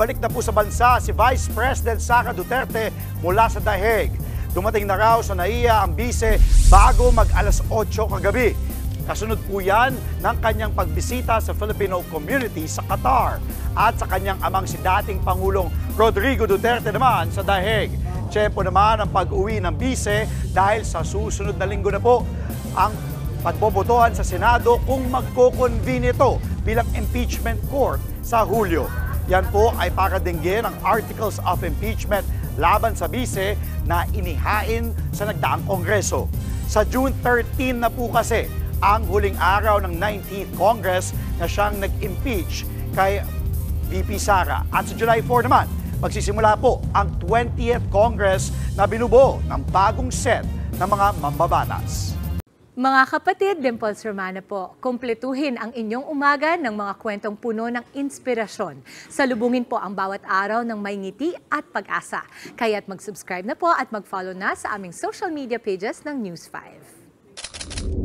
balik na po sa bansa si Vice President Sara Duterte mula sa The Hague. Dumating na raw sa NAIA ang bise bago mag-alas 8 kagabi. Kasunod po yan ng kanyang pagbisita sa Filipino community sa Qatar at sa kanyang amang si dating Pangulong Rodrigo Duterte naman sa The Hague. Tiyempo naman ang pag-uwi ng bise dahil sa susunod na linggo na po ang pagbobotohan sa Senado kung magko-convene ito bilang impeachment court sa Hulyo. Yan po ay para dinggin ang articles of impeachment laban sa bise na inihain sa nagdaang Kongreso. Sa June 13 na po kasi ang huling araw ng 19th Congress na siyang nag-impeach kay VP Sara. At sa July 4 naman, magsisimula po ang 20th Congress na binubuo ng bagong set ng mga mambabatas. Mga kapatid, Dimples Romana po, kumpletuhin ang inyong umaga ng mga kwentong puno ng inspirasyon. Salubungin po ang bawat araw ng may ngiti at pag-asa. Kaya't mag-subscribe na po at mag-follow na sa aming social media pages ng News 5.